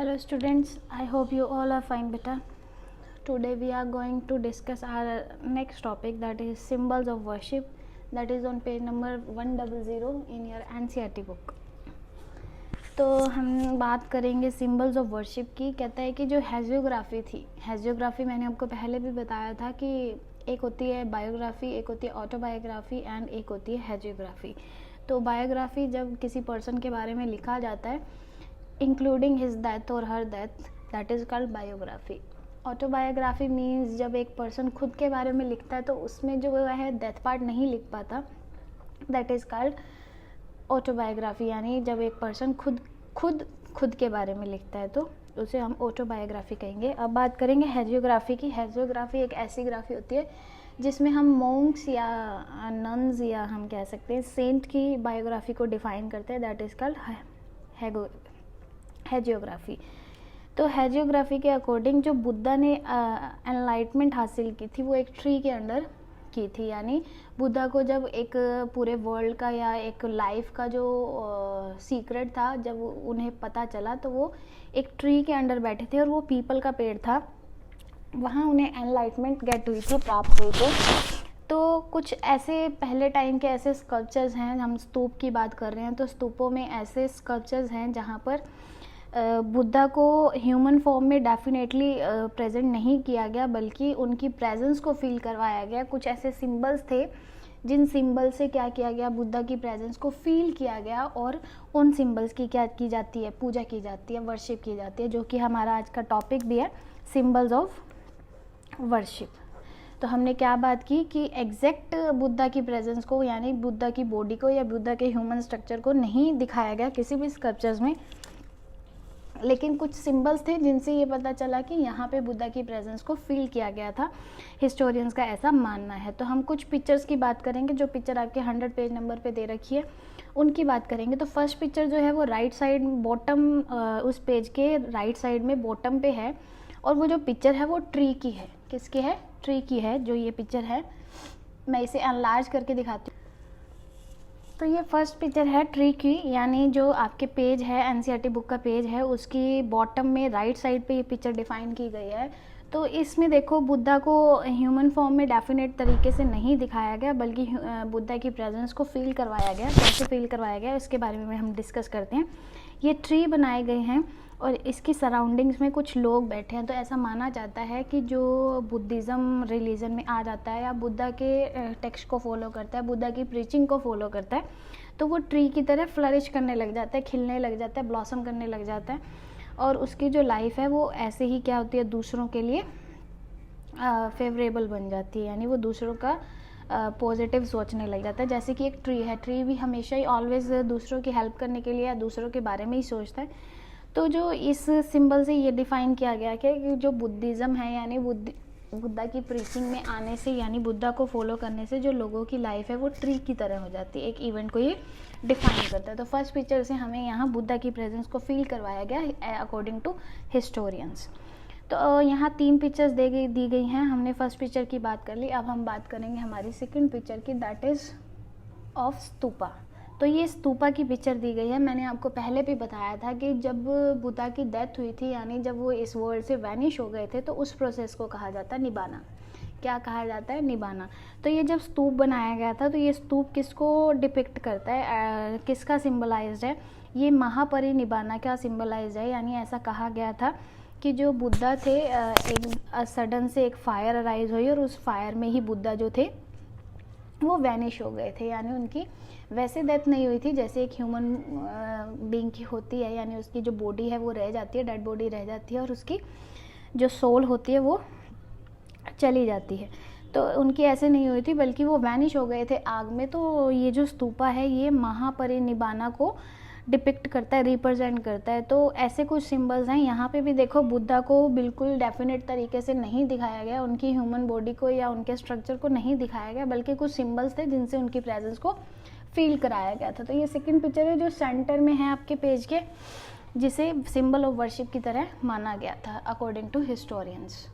Hello students, I hope you all are fine beta. Today we are going to discuss our next topic, that is symbols of worship, that is on page number 100 in your NCERT book. तो हम बात करेंगे symbols of worship की। कहता है कि जो हेजियोग्राफी थी, हेजियोग्राफी मैंने आपको पहले भी बताया था कि एक होती है बायोग्राफी, एक होती है ऑटोबायोग्राफी एंड एक होती है हेजियोग्राफी। तो बायोग्राफी जब किसी पर्सन के बारे में लिखा जाता है इंक्लूडिंग हिज डेथ और her death, that is called biography. Autobiography means जब एक पर्सन खुद के बारे में लिखता है तो उसमें जो है डेथ पार्ट नहीं लिख पाता, दैट इज़ कॉल्ड ऑटोबायोग्राफी। यानी जब एक पर्सन खुद के बारे में लिखता है तो उसे हम ऑटोबायोग्राफी कहेंगे। अब बात करेंगे हेजियोग्राफी की। हेजियोग्राफी एक ऐसी ग्राफी होती है जिसमें हम मोंक्स या नन्स या हम कह सकते हैं सेंट की बायोग्राफी को डिफाइन करते हैं, दैट इज़ कॉल्ड हेजियोग्राफी। तो हेजियोग्राफी के अकॉर्डिंग जो बुद्धा ने एनलाइटमेंट हासिल की थी वो एक ट्री के अंडर की थी। यानी बुद्धा को जब एक पूरे वर्ल्ड का या एक लाइफ का जो सीक्रेट था जब उन्हें पता चला तो वो एक ट्री के अंडर बैठे थे और वो पीपल का पेड़ था, वहाँ उन्हें एनलाइटमेंट गेट हुई थी, प्राप्त हुई थी। तो कुछ ऐसे पहले टाइम के ऐसे स्कल्पचर्स हैं, हम स्तूप की बात कर रहे हैं तो स्तूपों में ऐसे स्कल्पचर्स हैं जहाँ पर बुद्धा को ह्यूमन फॉर्म में डेफिनेटली प्रेजेंट नहीं किया गया बल्कि उनकी प्रेजेंस को फील करवाया गया। कुछ ऐसे सिंबल्स थे जिन सिंबल से क्या किया गया, बुद्धा की प्रेजेंस को फील किया गया और उन सिंबल्स की क्या की जाती है, पूजा की जाती है, वर्शिप की जाती है, जो कि हमारा आज का टॉपिक भी है, सिंबल्स ऑफ वर्शिप। तो हमने क्या बात की कि एग्जैक्ट बुद्धा की प्रेजेंस को यानी बुद्धा की बॉडी को या बुद्धा के ह्यूमन स्ट्रक्चर को नहीं दिखाया गया किसी भी स्कल्पचर्स में, लेकिन कुछ सिंबल्स थे जिनसे ये पता चला कि यहाँ पे बुद्धा की प्रेजेंस को फील किया गया था। हिस्टोरियंस का ऐसा मानना है। तो हम कुछ पिक्चर्स की बात करेंगे, जो पिक्चर आपके 100 पेज नंबर पे दे रखी है उनकी बात करेंगे। तो फर्स्ट पिक्चर जो है वो राइट साइड बॉटम, उस पेज के राइट साइड में बॉटम पे है और वो जो पिक्चर है वो ट्री की है। किसकी है? ट्री की है। जो ये पिक्चर है मैं इसे एनलार्ज करके दिखाती हूँ। तो ये फर्स्ट पिक्चर है ट्री की, यानी जो आपके पेज है एनसीईआरटी बुक का पेज है उसकी बॉटम में राइट साइड पे ये पिक्चर डिफाइन की गई है। तो इसमें देखो बुद्धा को ह्यूमन फॉर्म में डेफिनेट तरीके से नहीं दिखाया गया बल्कि बुद्धा की प्रेजेंस को फील करवाया गया। कैसे फील करवाया गया इसके बारे में हम डिस्कस करते हैं। ये ट्री बनाए गए हैं और इसकी सराउंडिंग्स में कुछ लोग बैठे हैं। तो ऐसा माना जाता है कि जो बुद्धिज़्म रिलीजन में आ जाता है या बुद्धा के टेक्स्ट को फॉलो करता है, बुद्धा की प्रीचिंग को फॉलो करता है, तो वो ट्री की तरह फ्लरिश करने लग जाता है, खिलने लग जाता है, ब्लॉसम करने लग जाता है और उसकी जो लाइफ है वो ऐसे ही क्या होती है, दूसरों के लिए फेवरेबल बन जाती है। यानी वो दूसरों का पॉजिटिव सोचने लग जाता है। जैसे कि एक ट्री है, ट्री भी हमेशा ही ऑलवेज दूसरों की हेल्प करने के लिए या दूसरों के बारे में ही सोचता है। तो जो इस सिंबल से ये डिफाइन किया गया कि जो बुद्धिज़्म है यानी बुद्धा की प्रीचिंग में आने से यानी बुद्धा को फॉलो करने से जो लोगों की लाइफ है वो ट्री की तरह हो जाती है। एक इवेंट को ये डिफाइन करता है। तो फर्स्ट पिक्चर से हमें यहाँ बुद्धा की प्रेजेंस को फील करवाया गया अकॉर्डिंग टू हिस्टोरियंस। तो यहाँ 3 पिक्चर्स दी गई हैं। हमने फर्स्ट पिक्चर की बात कर ली। अब हम बात करेंगे हमारी सेकंड पिक्चर की, दैट इज़ ऑफ स्तूपा। तो ये स्तूपा की पिक्चर दी गई है। मैंने आपको पहले भी बताया था कि जब बुद्धा की डेथ हुई थी यानी जब वो इस वर्ल्ड से वैनिश हो गए थे तो उस प्रोसेस को कहा जाता है निबाना। क्या कहा जाता है? निबाना। तो ये जब स्तूप बनाया गया था तो ये स्तूप किसको डिपिक्ट करता है, किसका सिम्बलाइज्ड है? ये महापरिनिबाना का सिम्बलाइज्ड है। यानी ऐसा कहा गया था कि जो बुद्धा थे एक सडन से एक फायर अराइज हुई और उस फायर में ही बुद्धा जो थे वो वैनिश हो गए थे। यानी उनकी वैसे डेथ नहीं हुई थी जैसे एक ह्यूमन बीइंग की होती है, यानी उसकी जो बॉडी है वो रह जाती है, डेड बॉडी रह जाती है और उसकी जो सोल होती है वो चली जाती है। तो उनकी ऐसे नहीं हुई थी बल्कि वो वैनिश हो गए थे आग में। तो ये जो स्तूपा है ये महापरिनिबाना को डिपिक्ट करता है, रिप्रेजेंट करता है। तो ऐसे कुछ सिंबल्स हैं। यहाँ पे भी देखो बुद्धा को बिल्कुल डेफिनेट तरीके से नहीं दिखाया गया, उनकी ह्यूमन बॉडी को या उनके स्ट्रक्चर को नहीं दिखाया गया बल्कि कुछ सिंबल्स थे जिनसे उनकी प्रेजेंस को फील कराया गया था। तो ये सेकंड पिक्चर है जो सेंटर में है आपके पेज के, जिसे सिंबल ऑफ वर्शिप की तरह माना गया था अकॉर्डिंग टू हिस्टोरियंस।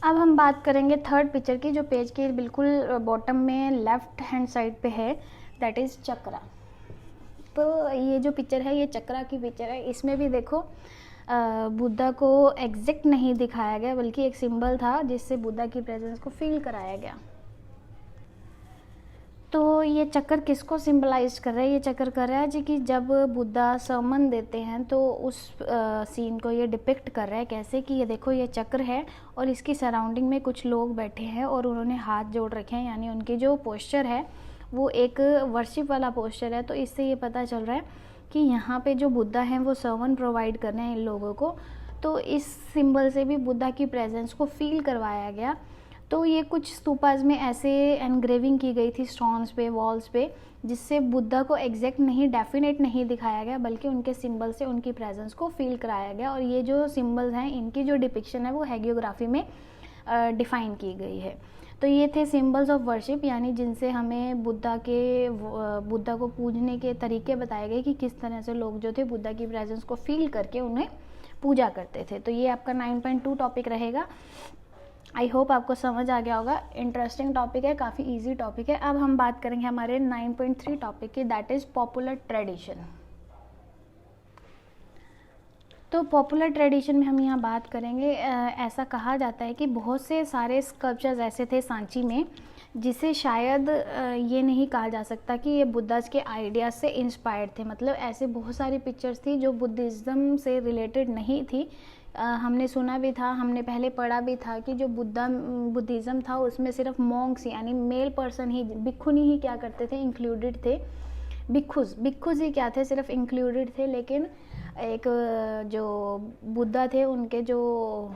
अब हम बात करेंगे थर्ड पिक्चर की, जो पेज के बिल्कुल बॉटम में लेफ्ट हैंड साइड पे है, दैट इज़ चक्रा। तो ये जो पिक्चर है ये चक्रा की पिक्चर है। इसमें भी देखो बुद्धा को एग्जैक्ट नहीं दिखाया गया, बल्कि एक सिंबल था जिससे बुद्धा की प्रेजेंस को फील कराया गया। तो ये चक्कर किसको सिंबलाइज कर रहा है? ये चक्कर कर रहा है जी कि जब बुद्धा सरमन देते हैं तो उस सीन को ये डिपिक्ट कर रहा है। कैसे कि ये देखो ये चक्र है और इसकी सराउंडिंग में कुछ लोग बैठे हैं और उन्होंने हाथ जोड़ रखे हैं, यानी उनकी जो पोस्चर है वो एक वर्शिप वाला पोस्चर है। तो इससे ये पता चल रहा है कि यहाँ पे जो बुद्धा हैं वो सर्वन प्रोवाइड कर रहे हैं इन लोगों को। तो इस सिंबल से भी बुद्धा की प्रेजेंस को फील करवाया गया। तो ये कुछ स्तूपाज में ऐसे एनग्रेविंग की गई थी स्टोन्स पे, वॉल्स पे, जिससे बुद्धा को एग्जैक्ट नहीं, डेफिनेट नहीं दिखाया गया, बल्कि उनके सिंबल से उनकी प्रेजेंस को फील कराया गया। और ये जो सिंबल्स हैं इनकी जो डिपिक्शन है वो हैगियोग्राफी में डिफाइन की गई है। तो ये थे सिंबल्स ऑफ वर्शिप, यानी जिनसे हमें बुद्धा को पूजने के तरीके बताए गए कि किस तरह से लोग जो थे बुद्धा की प्रेजेंस को फील करके उन्हें पूजा करते थे। तो ये आपका 9.2 टॉपिक रहेगा। आई होप आपको समझ आ गया होगा। इंटरेस्टिंग टॉपिक है, काफ़ी इजी टॉपिक है। अब हम बात करेंगे हमारे 9.3 टॉपिक की, दैट इज़ पॉपुलर ट्रेडिशन। तो पॉपुलर ट्रेडिशन में हम यहाँ बात करेंगे, ऐसा कहा जाता है कि बहुत से सारे स्कल्पचर्स ऐसे थे सांची में जिसे शायद ये नहीं कहा जा सकता कि ये बुद्धा के आइडियाज़ से इंस्पायर्ड थे। मतलब ऐसे बहुत सारी पिक्चर्स थी जो बुद्धिज़्म से रिलेटेड नहीं थी। हमने सुना भी था, हमने पहले पढ़ा भी था कि जो बुद्धिज़्म था उसमें सिर्फ मॉन्क्स यानी मेल पर्सन ही, भिक्षुनी ही क्या करते थे, इंक्लूडेड थे। भिक्षुज ही क्या थे, सिर्फ इंक्लूडेड थे। लेकिन एक जो बुद्धा थे उनके जो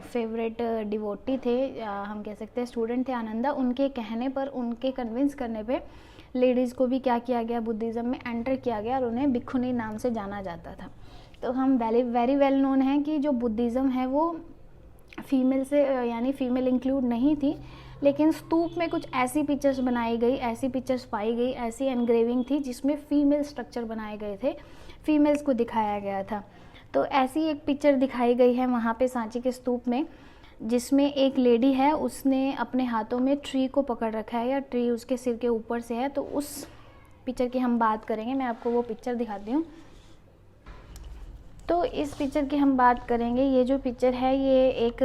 फेवरेट डिवोटी थे, हम कह सकते हैं स्टूडेंट थे, आनंदा, उनके कहने पर, उनके कन्विंस करने पे लेडीज़ को भी क्या किया गया, बुद्धिज़्म में एंटर किया गया और उन्हें भिक्षुनी नाम से जाना जाता था। तो हम वेरी वेल नोन है कि जो बुद्धिज़्म है वो फीमेल से, यानी फीमेल इंक्लूड नहीं थी। लेकिन स्तूप में कुछ ऐसी पिक्चर्स बनाई गई, ऐसी पिक्चर्स पाई गई, ऐसी एनग्रेविंग थी जिसमें फीमेल स्ट्रक्चर बनाए गए थे, फीमेल्स को दिखाया गया था। तो ऐसी एक पिक्चर दिखाई गई है वहाँ पे सांची के स्तूप में, जिसमें एक लेडी है, उसने अपने हाथों में ट्री को पकड़ रखा है या ट्री उसके सिर के ऊपर से है। तो उस पिक्चर की हम बात करेंगे, मैं आपको वो पिक्चर दिखाती हूँ। तो इस पिक्चर की हम बात करेंगे। ये जो पिक्चर है ये एक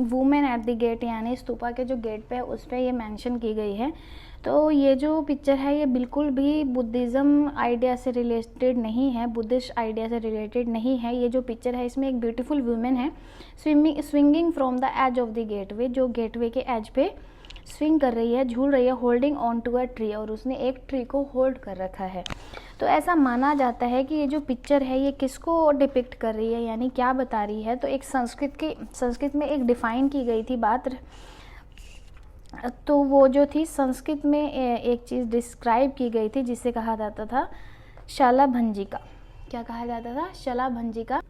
वुमेन एट द गेट, यानी स्तूपा के जो गेट पे है उस पर ये मेंशन की गई है। तो ये जो पिक्चर है ये बिल्कुल भी बुद्धिज़्म आइडिया से रिलेटेड नहीं है, बुद्धिस्ट आइडिया से रिलेटेड नहीं है। ये जो पिक्चर है इसमें एक ब्यूटीफुल वुमेन है swinging from the edge of the gateway, जो गेटवे के एज पे स्विंग कर रही है, झूल रही है, holding on to a tree, और उसने एक ट्री को होल्ड कर रखा है। तो ऐसा माना जाता है कि ये जो पिक्चर है ये किसको डिपिक्ट कर रही है, यानी क्या बता रही है। तो एक संस्कृत में एक डिफ़ाइन की गई थी बात। तो वो जो थी संस्कृत में एक चीज़ डिस्क्राइब की गई थी जिसे कहा जाता था शलाभंजिका। क्या कहा जाता था? शलाभंजिका।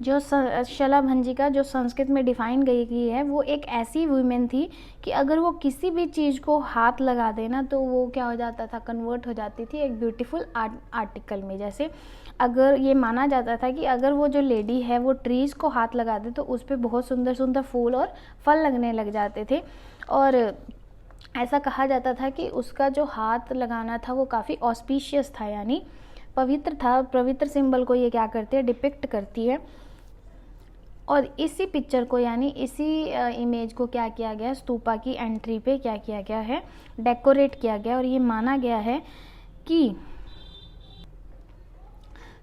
जो शलाभंजिका जो संस्कृत में डिफाइन गई है वो एक ऐसी वुमेन थी कि अगर वो किसी भी चीज़ को हाथ लगा देना तो वो क्या हो जाता था, कन्वर्ट हो जाती थी एक ब्यूटीफुल आर्टिकल में। जैसे अगर ये माना जाता था कि अगर वो जो लेडी है वो ट्रीज़ को हाथ लगा दे तो उस पर बहुत सुंदर सुंदर फूल और फल लगने लग जाते थे। और ऐसा कहा जाता था कि उसका जो हाथ लगाना था वो काफ़ी ऑस्पिशियस था, यानी पवित्र था। पवित्र सिंबल को ये क्या करती है, डिपिक्ट करती है। और इसी पिक्चर को, यानी इसी इमेज को क्या किया गया, स्तूपा की एंट्री पे क्या किया गया है, डेकोरेट किया गया। और ये माना गया है कि,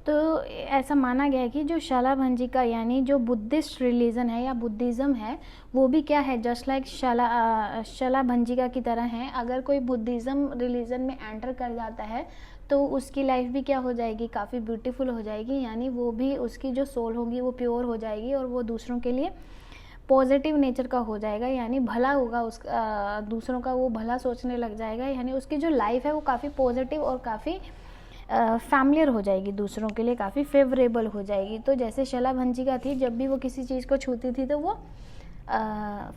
तो ऐसा माना गया है कि जो शलाभंजिका यानी जो बुद्धिस्ट रिलीजन है या बुद्धिज़्म है वो भी क्या है, जस्ट लाइक शलाभंजिका की तरह है। अगर कोई बुद्धिज़्म रिलीजन में एंटर कर जाता है तो उसकी लाइफ भी क्या हो जाएगी, काफ़ी ब्यूटीफुल हो जाएगी। यानी वो भी, उसकी जो सोल होगी वो प्योर हो जाएगी और वो दूसरों के लिए पॉजिटिव नेचर का हो जाएगा, यानी भला होगा उसका, दूसरों का वो भला सोचने लग जाएगा। यानी उसकी जो लाइफ है वो काफ़ी पॉजिटिव और काफ़ी फैमिलियर हो जाएगी, दूसरों के लिए काफ़ी फेवरेबल हो जाएगी। तो जैसे शलाभंजिका थी, जब भी वो किसी चीज़ को छूती थी तो वो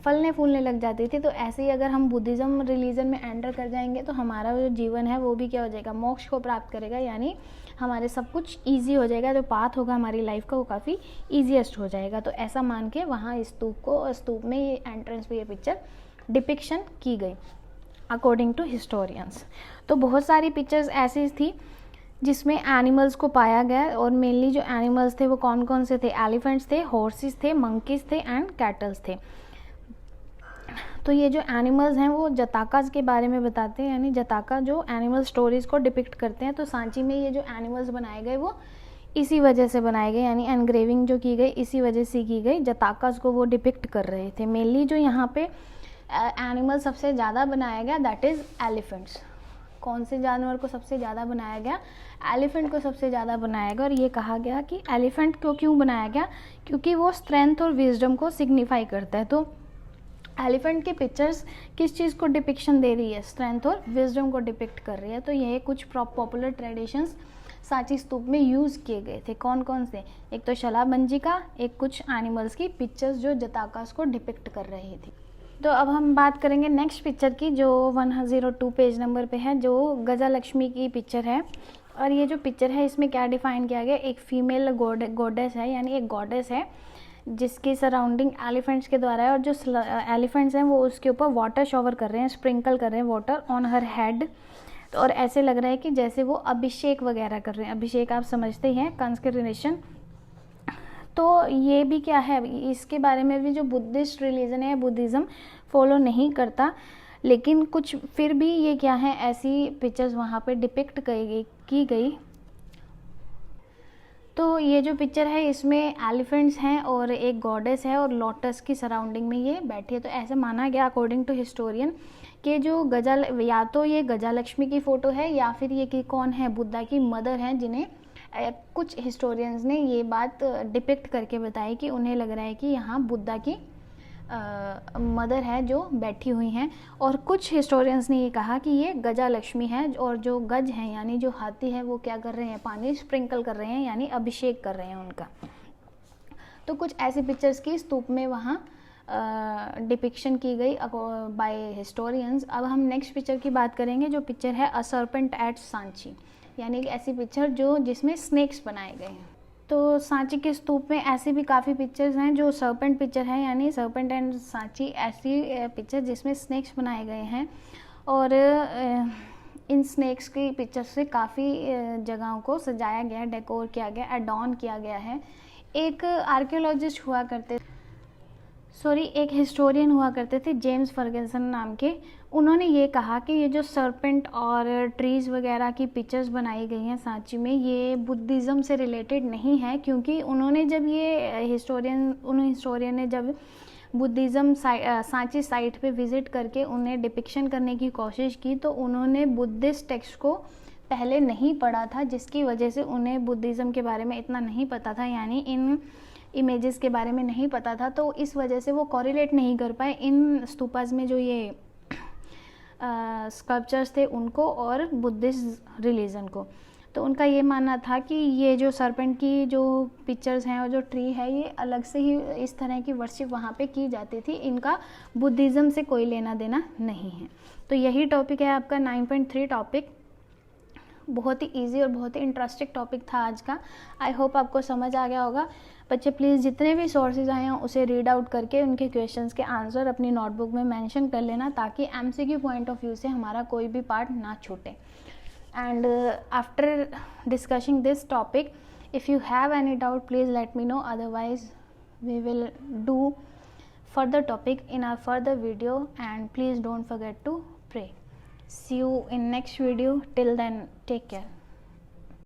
फलने फूलने लग जाती थी। तो ऐसे ही अगर हम बुद्धिज़्म रिलीजन में एंटर कर जाएंगे तो हमारा जो जीवन है वो भी क्या हो जाएगा, मोक्ष को प्राप्त करेगा, यानी हमारे सब कुछ ईजी हो जाएगा। जो पाथ होगा हमारी लाइफ का वो काफ़ी ईजीएस्ट हो जाएगा। तो ऐसा मान के वहाँ स्तूप में ये एंट्रेंस पे ये पिक्चर डिपिक्शन की गई अकॉर्डिंग टू हिस्टोरियंस। तो बहुत सारी पिक्चर्स ऐसी थी जिसमें एनिमल्स को पाया गया, और मेनली जो एनिमल्स थे वो कौन कौन से थे, एलिफेंट्स थे, हॉर्सेस थे, मंकीज थे एंड कैटल्स थे। तो ये जो एनिमल्स हैं वो जताकास के बारे में बताते हैं, यानी जताका जो एनिमल स्टोरीज को डिपिक्ट करते हैं। तो सांची में ये जो एनिमल्स बनाए गए वो इसी वजह से बनाए गए, यानी एनग्रेविंग जो की गई इसी वजह से की गई, जताकास को वो डिपिक्ट कर रहे थे। मेनली जो यहाँ पे एनिमल सबसे ज़्यादा बनाया गया दैट इज़ एलिफेंट्स। कौन से जानवर को सबसे ज़्यादा बनाया गया, एलिफेंट को सबसे ज़्यादा बनाया गया। और ये कहा गया कि एलिफेंट को क्यों बनाया गया, क्योंकि वो स्ट्रेंथ और विजडम को सिग्निफाई करता है। तो एलिफेंट के पिक्चर्स किस चीज़ को डिपिक्शन दे रही है, स्ट्रेंथ और विजडम को डिपिक्ट कर रही है। तो ये कुछ पॉपुलर ट्रेडिशंस सांची स्तूप में यूज़ किए गए थे। कौन कौन से, एक तो शलाबंजी का, एक कुछ एनिमल्स की पिक्चर्स जो जताकास को डिपिक्ट कर रही थी। तो अब हम बात करेंगे नेक्स्ट पिक्चर की, जो 102 पेज नंबर पे है, जो गजालक्ष्मी की पिक्चर है। और ये जो पिक्चर है इसमें क्या डिफाइन किया गया, एक फीमेल गॉडेस है, यानी एक गॉडेस है जिसकी सराउंडिंग एलिफेंट्स के द्वारा है, और जो एलिफेंट्स हैं वो उसके ऊपर वाटर शॉवर कर रहे हैं, स्प्रिंकल कर रहे हैं वाटर ऑन हर हेड। तो और ऐसे लग रहा है कि जैसे वो अभिषेक वगैरह कर रहे हैं। अभिषेक आप समझते ही हैं, कंस्क्रेशन। तो ये भी क्या है, इसके बारे में भी जो बुद्धिस्ट रिलीजन है, बुद्धिज़्म फॉलो नहीं करता, लेकिन कुछ फिर भी ये क्या है, ऐसी पिक्चर्स वहाँ पे डिपिक्ट की गई। तो ये जो पिक्चर है इसमें एलिफेंट्स हैं और एक गॉडेस है और लोटस की सराउंडिंग में ये बैठी है। तो ऐसे माना गया अकॉर्डिंग टू हिस्टोरियन कि जो या तो ये गजालक्ष्मी की फ़ोटो है या फिर ये कि कौन है, बुद्धा की मदर हैं, जिन्हें कुछ हिस्टोरियंस ने ये बात डिपिक्ट करके बताई कि उन्हें लग रहा है कि यहाँ बुद्धा की मदर है जो बैठी हुई हैं। और कुछ हिस्टोरियंस ने ये कहा कि ये गजालक्ष्मी है, और जो गज हैं यानी जो हाथी है वो क्या कर रहे हैं, पानी स्प्रिंकल कर रहे हैं, यानी अभिषेक कर रहे हैं उनका। तो कुछ ऐसी पिक्चर्स की स्तूप में वहाँ डिपिक्शन की गई बाय हिस्टोरियंस। अब हम नेक्स्ट पिक्चर की बात करेंगे, जो पिक्चर है अ सर्पेंट एट सांची, यानी कि ऐसी पिक्चर जिसमें स्नेक्स बनाए गए हैं। तो सांची के स्तूप में ऐसी भी काफ़ी पिक्चर्स हैं जो सर्पेंट पिक्चर है, यानी सर्पेंट एंड सांची, ऐसी पिक्चर जिसमें स्नेक्स बनाए गए हैं। और इन स्नेक्स की पिक्चर से काफ़ी जगहों को सजाया गया, डेकोर किया गया, एडॉन किया गया है। एक आर्कियोलॉजिस्ट हुआ करते एक हिस्टोरियन हुआ करते थे, जेम्स फर्गसन नाम के। उन्होंने ये कहा कि ये जो सर्पेंट और ट्रीज़ वगैरह की पिक्चर्स बनाई गई हैं सांची में, ये बुद्धिज़्म से रिलेटेड नहीं है, क्योंकि उन्होंने जब ये हिस्टोरियन ने जब बुद्धिज़्म सांची साइट पे विज़िट करके उन्हें डिपिक्शन करने की कोशिश की, तो उन्होंने बुद्धिस्ट टेक्स्ट को पहले नहीं पढ़ा था, जिसकी वजह से उन्हें बुद्धिज़्म के बारे में इतना नहीं पता था, यानी इन इमेजेस के बारे में नहीं पता था। तो इस वजह से वो कॉरिलेट नहीं कर पाए इन स्तूपास में जो ये स्कल्पचर्स थे उनको और बुद्धिस्ट रिलीजन को। तो उनका ये मानना था कि ये जो सर्पेंट की जो पिक्चर्स हैं और जो ट्री है, ये अलग से ही इस तरह की वर्शिप वहाँ पे की जाती थी, इनका बुद्धिज़्म से कोई लेना देना नहीं है। तो यही टॉपिक है आपका 9.3 टॉपिक। बहुत ही इजी और बहुत ही इंटरेस्टिंग टॉपिक था आज का। आई होप आपको समझ आ गया होगा। बच्चे प्लीज़ जितने भी सोर्सेज आए हैं उसे रीड आउट करके उनके क्वेश्चंस के आंसर अपनी नोटबुक में मेंशन कर लेना, ताकि एमसीक्यू पॉइंट ऑफ व्यू से हमारा कोई भी पार्ट ना छूटे। And after discussing this topic, if you have any doubt please let me know, otherwise we will do further topic in our further video, and please don't forget to pray. See you in next video. Till then, take care.